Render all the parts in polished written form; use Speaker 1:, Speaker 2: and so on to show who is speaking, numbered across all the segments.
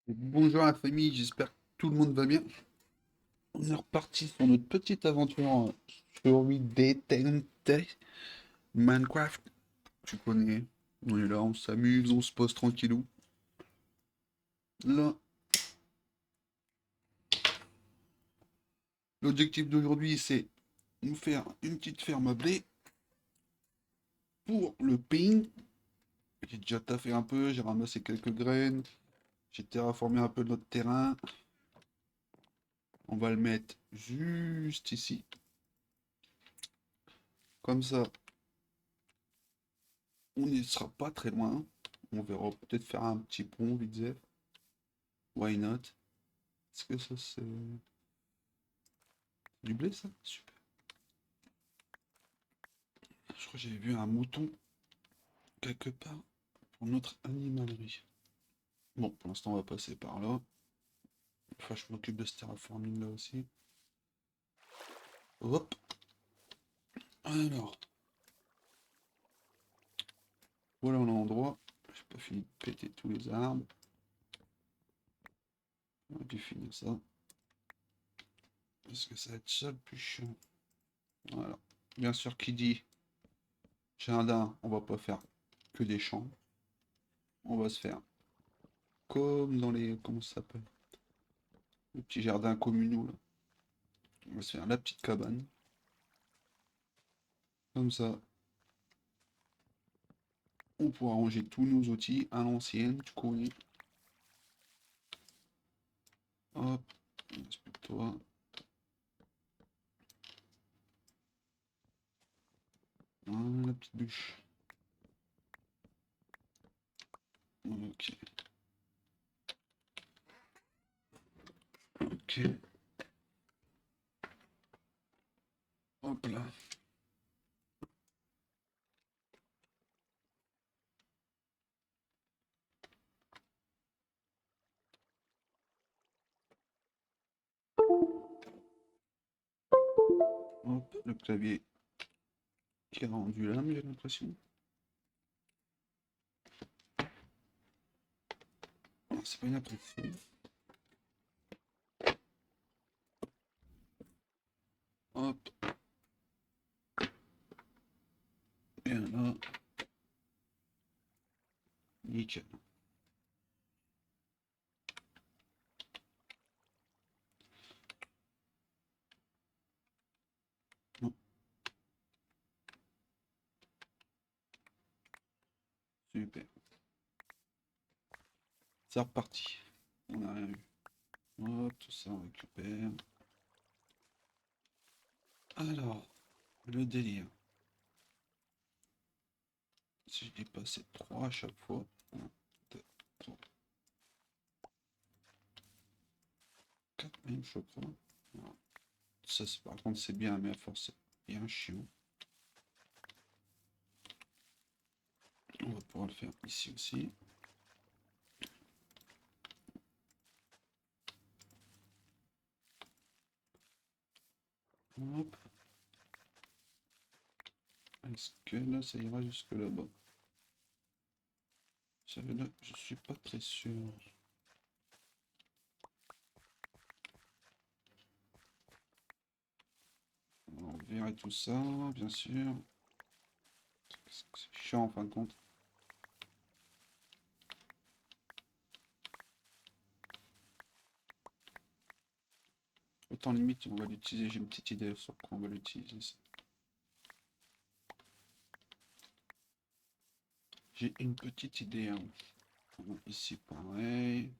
Speaker 1: Bonjour la famille, j'espère que tout le monde va bien. On est reparti sur notre petite aventure sur Détente Minecraft. Tu connais, on est là, on s'amuse, on se pose tranquillou. Là, l'objectif d'aujourd'hui, c'est nous faire une petite ferme à blé pour le pain. J'ai déjà taffé un peu, j'ai ramassé quelques graines, j'ai terraformé un peu notre terrain. On va le mettre juste ici. Comme ça, on ne sera pas très loin. On verra peut-être faire un petit pont vite fait. Why not? Est-ce que ça c'est du blé ça? Super. Je crois que j'avais vu un mouton quelque part pour notre animalerie. Bon, pour l'instant on va passer par là. Enfin, je m'occupe de ce terraforming là aussi. Hop. Alors, voilà l'endroit. J'ai pas fini de péter tous les arbres. On va puis finir ça. Parce que ça va être ça le plus chiant. Voilà. Bien sûr, qui dit jardin, on va pas faire que des champs. On va se faire comme dans les. Comment ça s'appelle? Les petits jardins communaux là. On va se faire la petite cabane. Comme ça, on pourra ranger tous nos outils à l'ancienne, tu connais. Hop, il reste plus que toi. Voilà, la petite bûche. Ok, ok. Hop là. Hop, le clavier qui a rendu l'âme, j'ai l'impression. Ah, c'est pas une impression. Hop, et là, nickel. Bon, super. C'est reparti. On n'a rien eu. Hop, tout ça on récupère. Alors, le délire. Si je dépasse 3 à chaque fois. 1, 2, 3, 4 même, je crois. Voilà. Ça, par contre, c'est bien, mais à force, c'est bien chiant. On va pouvoir le faire ici aussi. Hop. Est-ce que là, ça ira jusque là-bas? Là, je suis pas très sûr. On verra tout ça, bien sûr. C'est chiant en fin de compte. Autant limite, on va l'utiliser. J'ai une petite idée sur quoi on va l'utiliser. J'ai une petite idée, hein. Ici, pareil.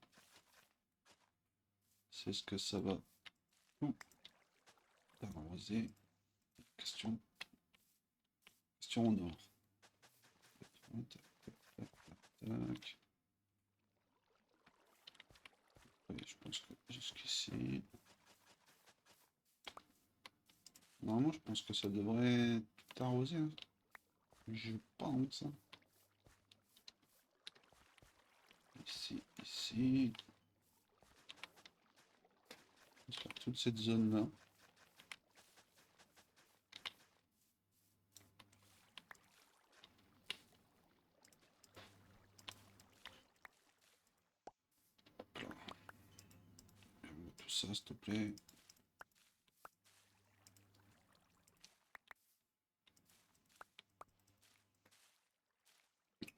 Speaker 1: C'est ce que ça va tout arroser. Question, question en or. Tac, tac, tac, tac. Ouais, je pense que jusqu'ici. Normalement, je pense que ça devrait tout arroser, hein. Je pense. Ici, ici. Sur toute cette zone-là. ça, s'il te plaît.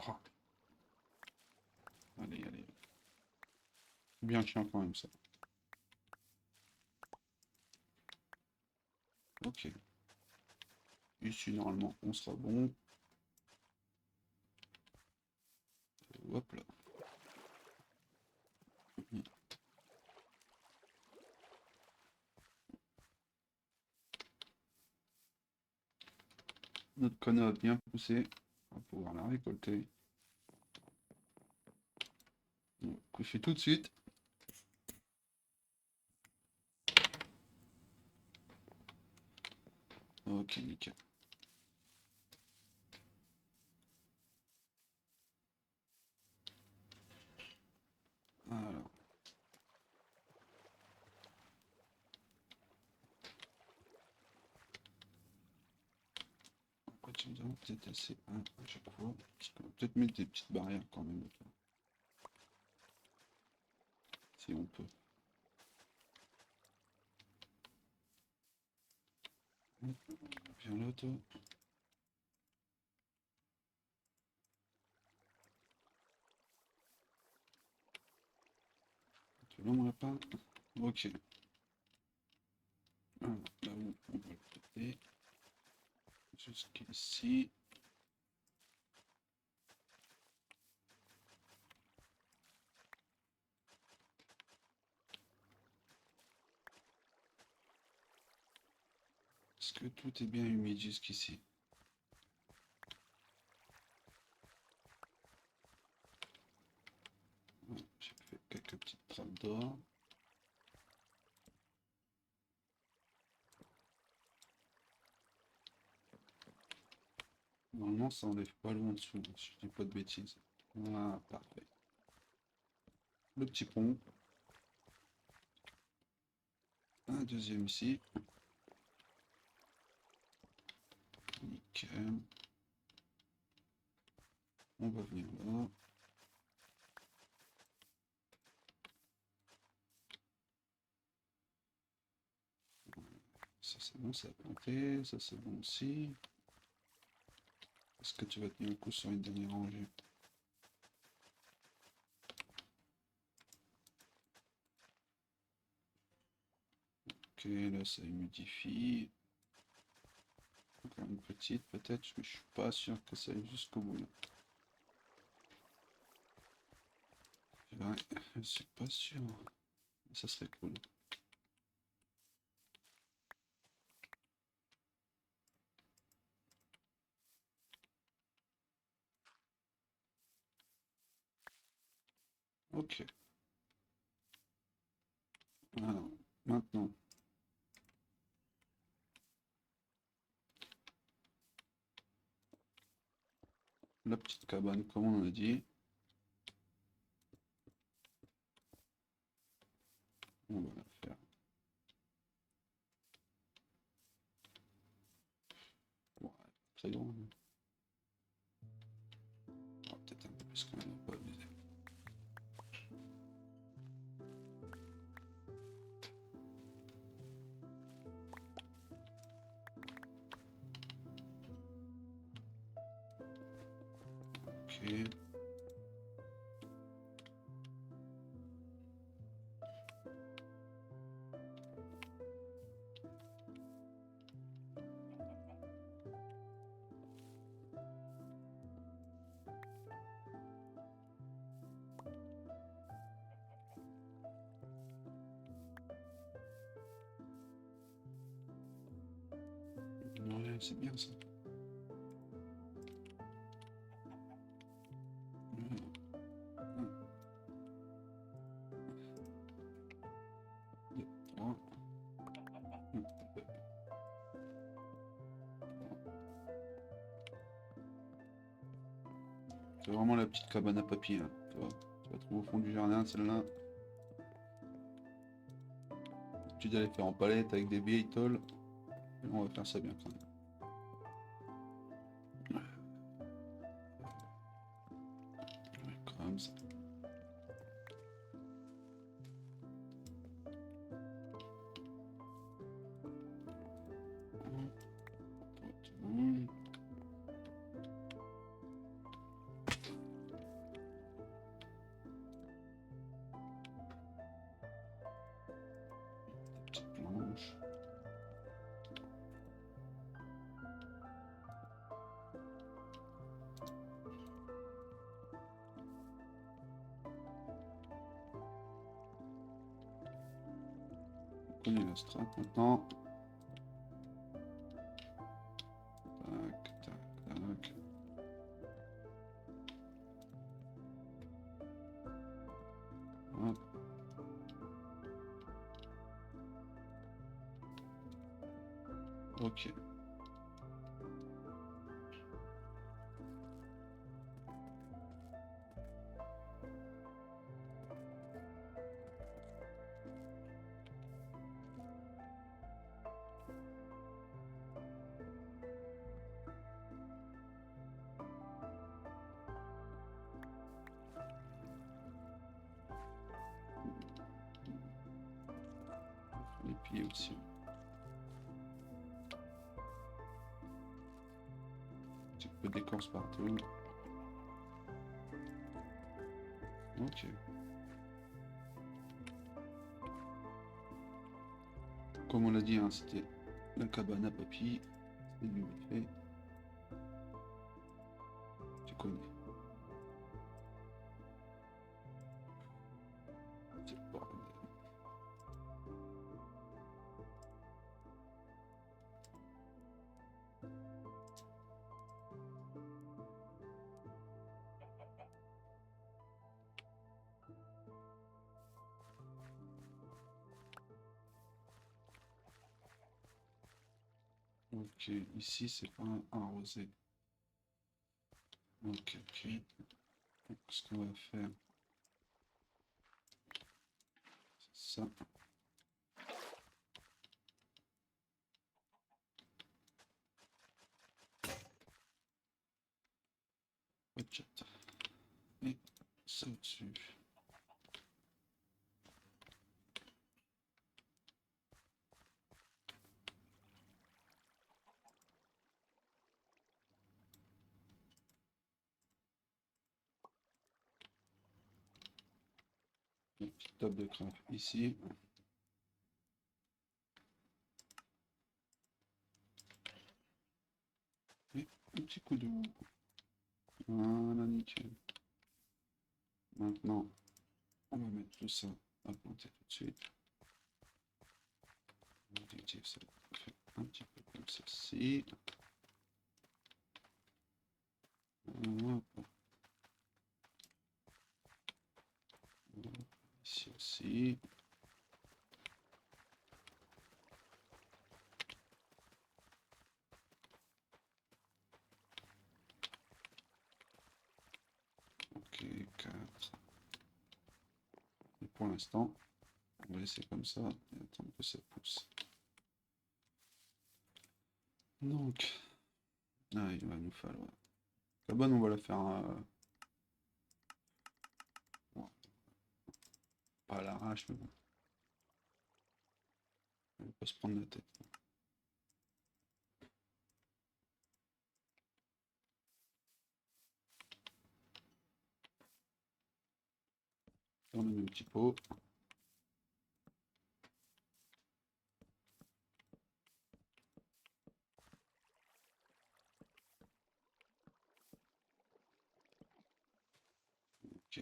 Speaker 1: Oh. Allez, allez. Bien chiant quand même ça. Ok. Ici, normalement, on sera bon. Hop là. Notre conne a bien poussé. On va pouvoir la récolter. On va coucher tout de suite. Ok, nickel. Alors. Après, tu me diras peut-être assez à chaque fois. Parce qu'on va peut-être mettre des petites barrières quand même. Si on peut. Viens là, toi. Tu veux mon lapin? Ok. Alors, là où on va le péter. Jusqu'ici. Est-ce que tout est bien humide jusqu'ici? Ouais, j'ai fait quelques petites trappes d'or. Normalement, ça enlève pas loin en dessous, si je dis pas de bêtises. Ah, parfait. Le petit pont. Un deuxième ici. Nickel. On va venir là. Ça c'est bon, ça a planté. Ça c'est bon aussi. Est-ce que tu vas tenir le coup sur une dernière rangée? Ok, là ça humidifie. Encore une petite peut-être, mais je suis pas sûr que ça aille jusqu'au bout là. Ouais, je suis pas sûr. Ça serait cool. Ok. Alors, maintenant. La petite cabane, comme on a dit. On va la faire. Ouais, très grand. Ah, peut-être un peu plus quand même, pas abuser. Ok. Ouais, c'est bien ça. C'est vraiment la petite cabane à papier, hein. Tu vas trouver au fond du jardin, celle-là. Tu dois les faire en palette avec des vieilles tôles. On va faire ça bien quand même. Comme ça. connais la strat maintenant. Tac, tac, tac. Hop. Ok. Les pieds aussi. Un petit peu d'écorce partout. Ok. Comme on l'a dit, hein, c'était la cabane à papy. C'est du fait. Tu connais. C'est le bordel. Ok, ici c'est pas arrosé. Ok, ok. Donc, ce qu'on va faire, c'est ça. Hop, et ça au-dessus. Une petite table de craft ici. Et un petit coup d'eau. Voilà, nickel. Maintenant, on va mettre tout ça à planter tout de suite. L'objectif, c'est de faire un petit peu comme ceci. Hop. Ici aussi. Ok, 4. Et pour l'instant, on va laisser comme ça et attendre que ça pousse. Donc, il va nous falloir. La bonne, on va la faire bon, pas à l'arrache, mais bon, on va pas se prendre la tête. On met un petit pot. Ok.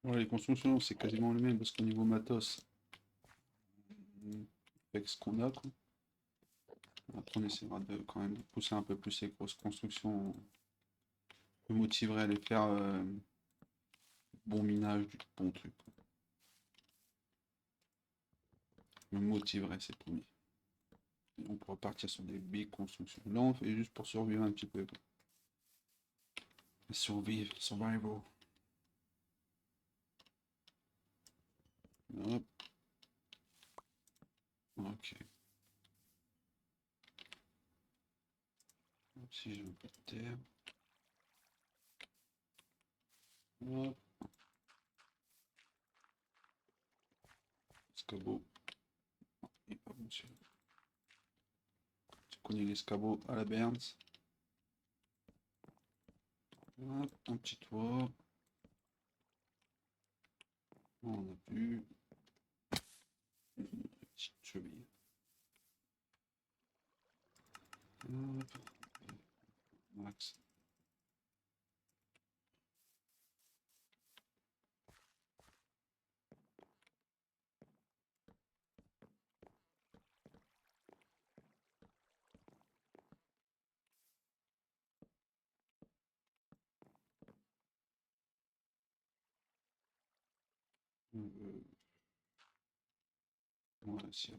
Speaker 1: Ouais, les constructions, c'est quasiment les mêmes parce qu'au niveau matos, avec ce qu'on a, quoi. Après, on essaiera de quand même de pousser un peu plus ces grosses constructions. Me motiverait à aller faire bon minage du bon truc, quoi. Me motiverait, c'est promis. Et on pourra partir sur des big constructions. Là, on fait juste pour survivre un petit peu, quoi. Survivre, survival. Hop. Ok. Hop, si j'ai un peu de terre. Hop. Escabeau. Il est pas bon celui-là. Tu connais l'escabeau à la Burns. Hop, un petit toit. On a plus. Une petite cheville. Hop. Max. Ouais, si.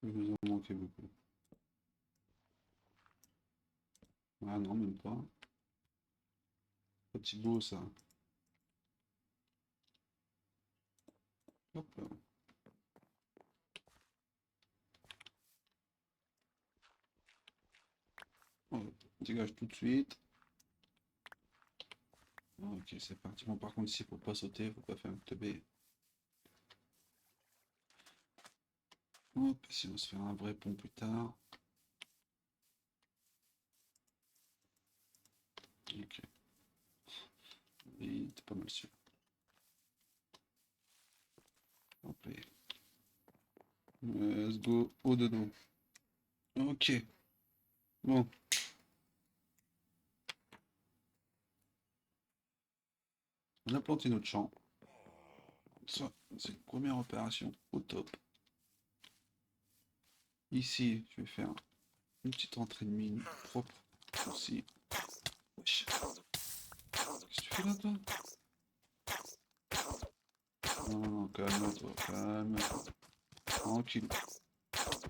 Speaker 1: Il nous en manquait beaucoup. Ah non, même pas. Petit beau ça. Hop là. Oh, dégage tout de suite. Ok, c'est parti. Bon, par contre, ici, faut pas sauter, faut pas faire un teubé. Hop, si on se fait un vrai pont plus tard. Ok, il était pas mal sûr. Hop là. Let's go au dodo. Ok, bon. On a planté notre champ. Ça, c'est une première opération au top. Ici, je vais faire une petite entrée de mine propre. Aussi. Wesh. Qu'est-ce que tu fais là, toi? Non, non, calme-toi, calme-toi. Tranquille.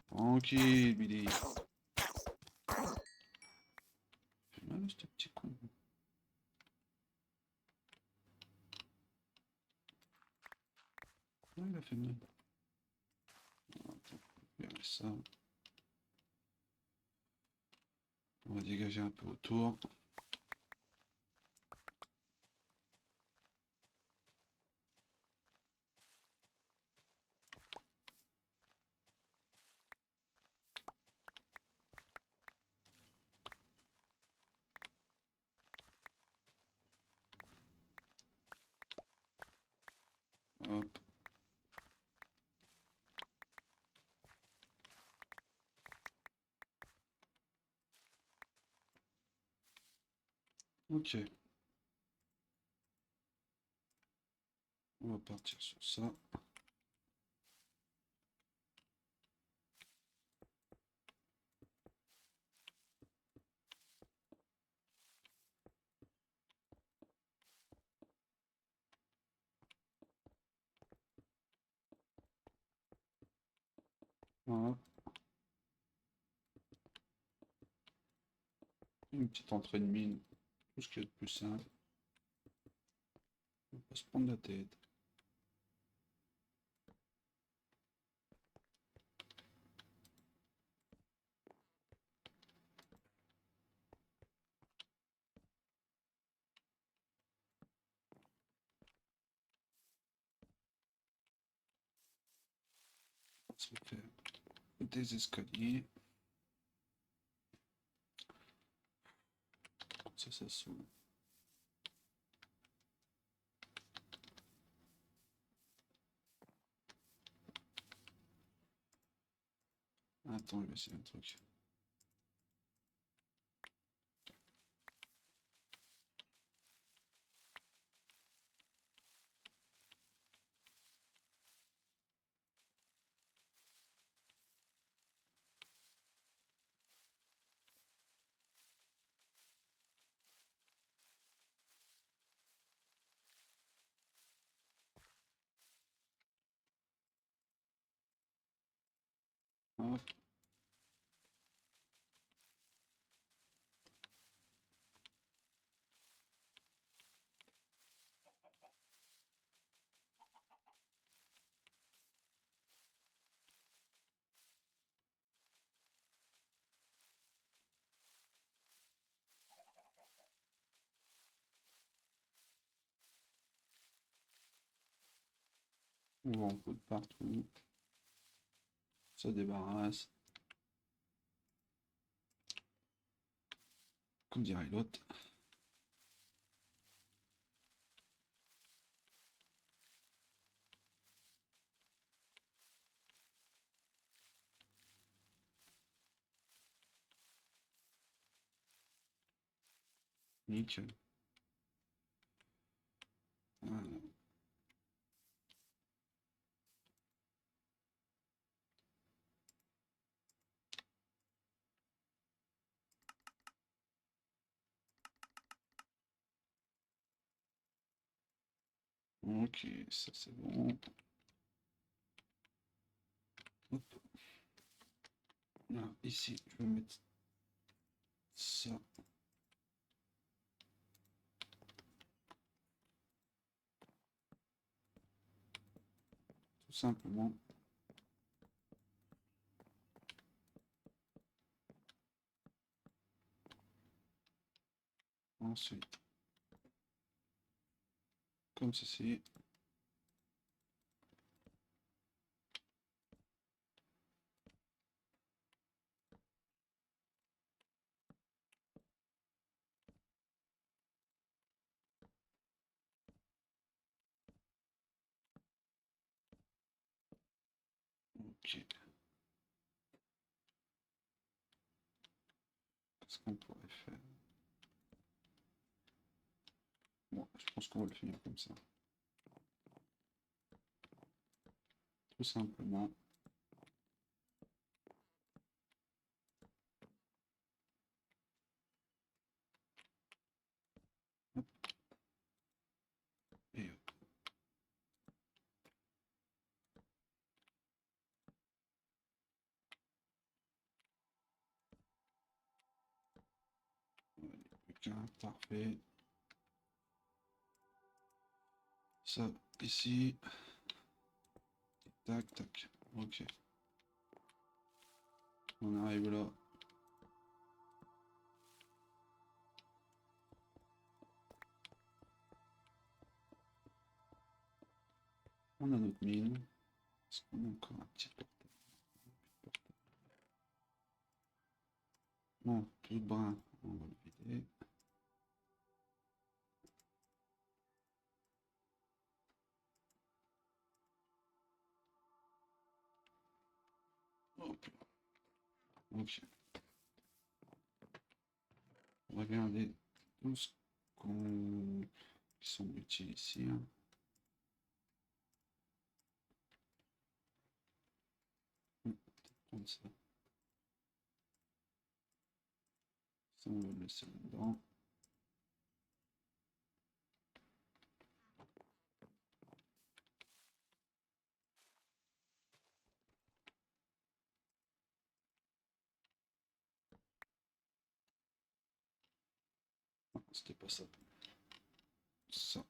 Speaker 1: Tranquille, Billy. Fait mal, ce petit con. Ouais, il a fait mal. Attends, on va faire ça. On va dégager un peu autour. Hop. Ok. On va partir sur ça. Voilà. Une petite entrée de mine. Tout ce qui est de plus simple. On va pas se prendre la tête. On se fait des escaliers. Ça s'ouvre. Attends, je vais essayer un truc. Hop. On va en poudre partout. Ça débarrasse. Comme dirait l'autre. Nickel. Voilà. Ok, ça c'est bon. Hop. Là, ici, je vais mettre ça. Tout simplement. Ensuite, comme ceci. Ok. Qu'est-ce qu'on pourrait faire? Bon, je pense qu'on va le finir comme ça. Tout simplement. Hop. Et hop. Allez, plus qu'un, parfait. Ça, ici. Tac, tac. Ok. On arrive là. On a notre mine. Est-ce qu'on a encore un petit portail? Bon, tout brun. On va le vider. Hop là. Ok. Regardez tout ce qu'on qui sont utiles ici. Hein. Prendre ça. Ça, on va le laisser là-dedans. Ah, c'était pas ça. Ça.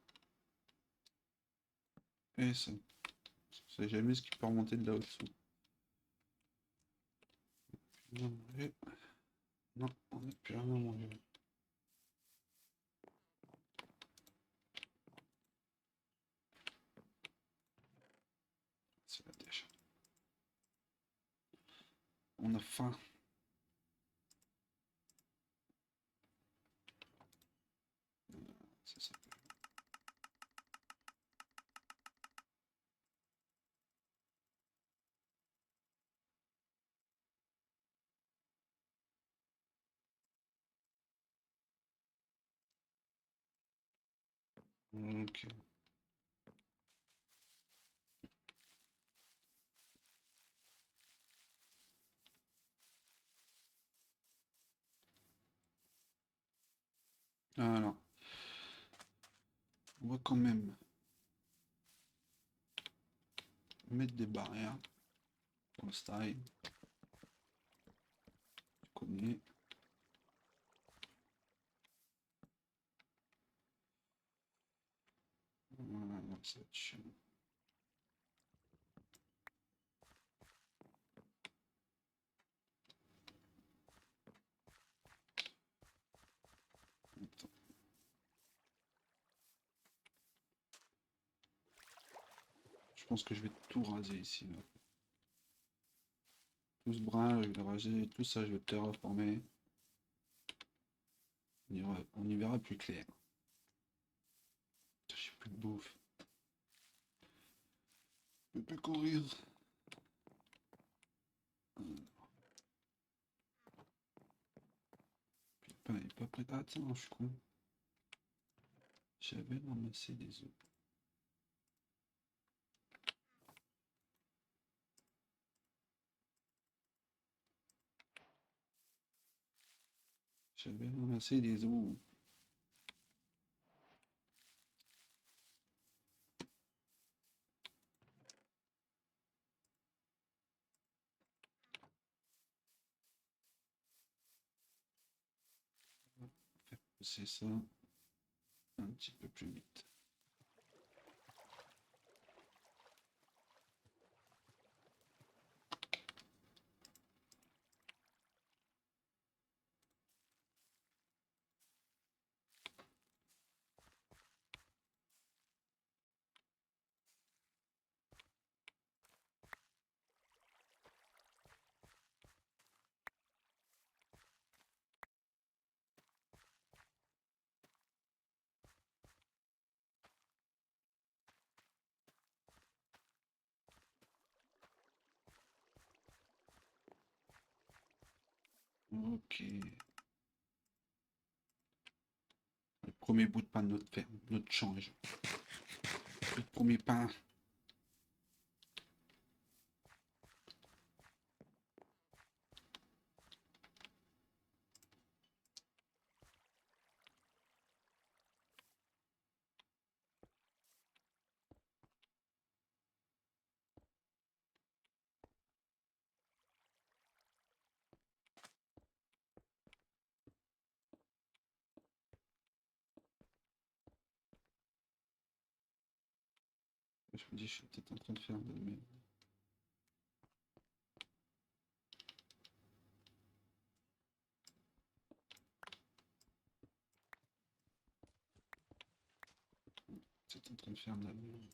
Speaker 1: Et ça. Je sais jamais ce qui peut remonter de là-dessous. Non, on n'a plus rien à manger. C'est la dèche. On a faim. C'est ça. Ok. Alors, on va quand même mettre des barrières pour le style. Tu connais. Voilà, ça va être chiant. Attends. Je pense que je vais tout raser ici. Là. Tout ce brun, je vais le raser. Tout ça, je vais le terraformer. On y verra plus clair. J'ai plus de bouffe. Je peux plus courir. Putain, il est pas prêt. Ah, tiens, je suis con. J'avais ramassé des œufs. J'avais ramassé des œufs. C'est ça. Un petit peu plus vite. Ok. Le premier bout de pain de notre ferme, notre change. Le premier pain. Je me dis, je suis peut-être en train de faire de la merde. C'est en train de faire de la merde.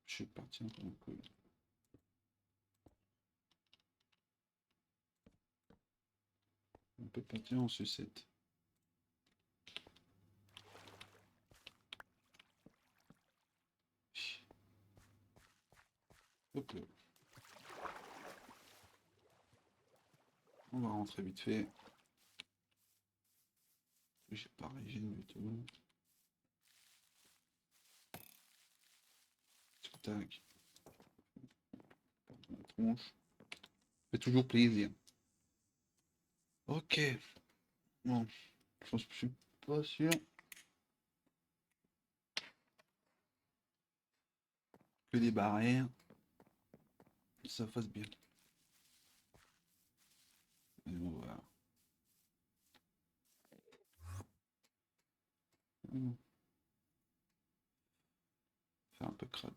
Speaker 1: Je suis parti un peu en couille. On peut partir en sucette. Hop là. On va rentrer vite fait. J'ai pas régime du tout. Tac. La tronche. Fait toujours plaisir. Ok. Bon. Je suis pas sûr que les barrières, ça fasse bien. Mais bon, voilà. C'est un peu crade.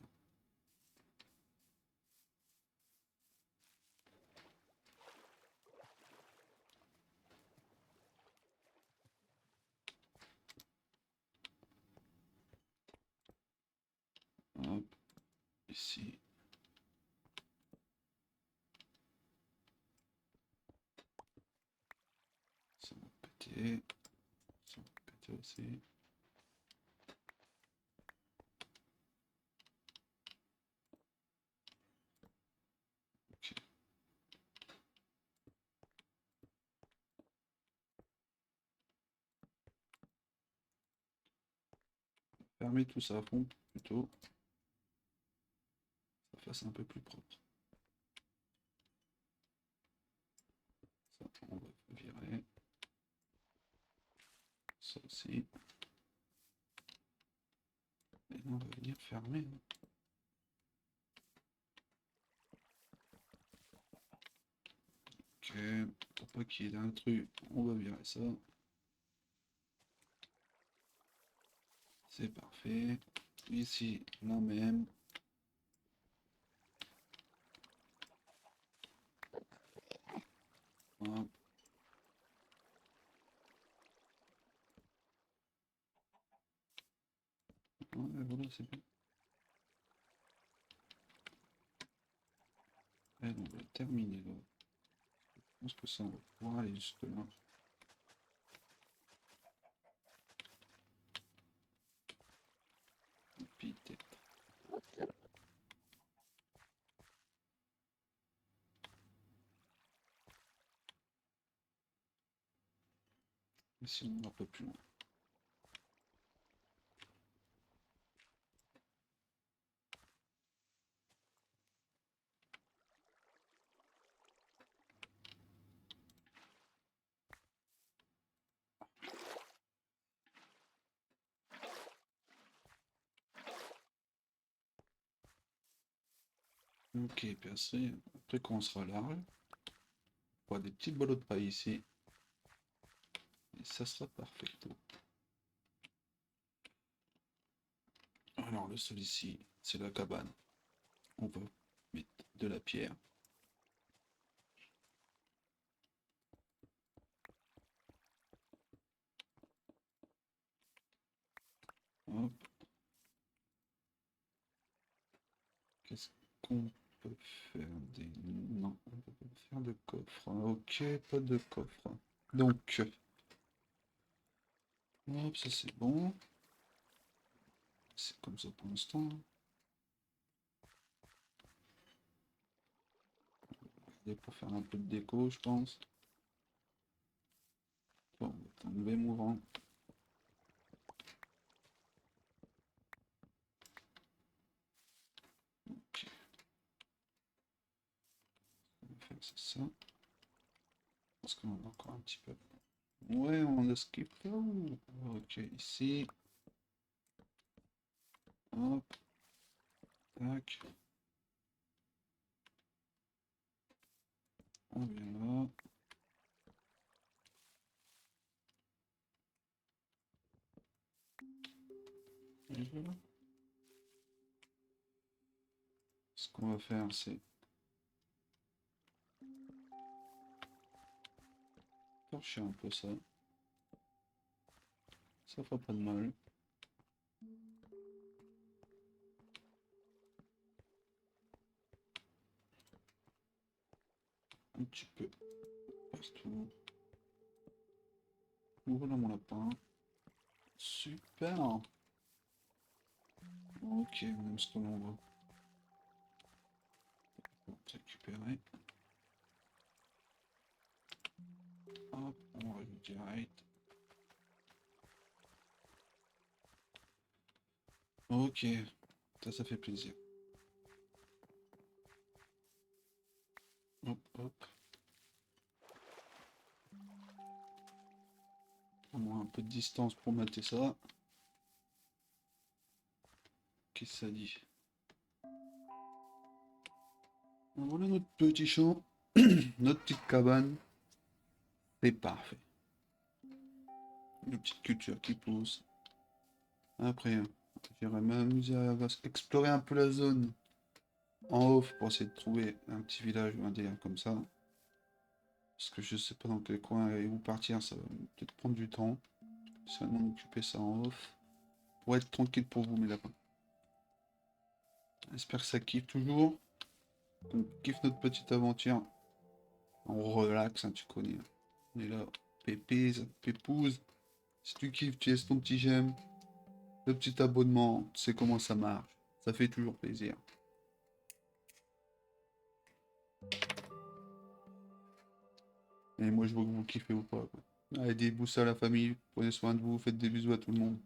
Speaker 1: Hop. Ici. Ça va péter. Ça va péter aussi. Ok. Fermer tout ça à fond plutôt. Ça fasse un peu plus propre. Ça, on va virer. Ça aussi. Et là, on va venir fermer. Ok. Pour pas qu'il y ait d'intrus, on va virer ça. C'est parfait. Ici, la même. Hop. Ouais, voilà, c'est bien. Et on va terminer là. Je pense que ça, on va pouvoir aller jusque là. Et puis, peut-être. Et si on va un peu plus loin. Ok, puis après quand on sera large, on aura des petites ballots de paille ici. Et ça sera parfait. Alors le sol ici, c'est la cabane. On va mettre de la pierre. Hop. Qu'est-ce qu'on peut faire des... Non, on peut pas faire de coffre. Ok, pas de coffre. Donc, hop, ça c'est bon. C'est comme ça pour l'instant. Et pour faire un peu de déco, je pense. Bon, on va enlever mouvant. Ok. On va faire ça. Parce qu'on en a encore un petit peu. Ouais, on a skip. Ok, ici. Hop. Tac. On vient là. Et voilà. Ce qu'on va faire, c'est torcher un peu ça. Ça fera pas de mal. Un petit peu partout. Voilà mon lapin. Super. Ok, on aime ce que l'on voit. On va récupérer. Hop, on rajoute direct. Ok, ça fait plaisir. Hop, hop. On a un peu de distance pour mater ça. Qu'est-ce que ça dit? Voilà notre petit champ, notre petite cabane. C'est parfait. Une petite culture qui pousse. Après, j'irai m'amuser à explorer un peu la zone en off pour essayer de trouver un petit village ou un délire comme ça. Parce que je sais pas dans quel coin et où partir, ça va peut-être prendre du temps. Je vais m'en occuper ça en off. Pour être tranquille pour vous, mes lapins. J'espère que ça kiffe toujours. On kiffe notre petite aventure. On relaxe, hein, tu connais. On est là, pépise, pépouze. Si tu kiffes, tu laisses ton petit j'aime, le petit abonnement, tu sais comment ça marche. Ça fait toujours plaisir. Et moi, je vois que vous kiffez ou pas, quoi. Allez, des bisous à la famille, prenez soin de vous, faites des bisous à tout le monde.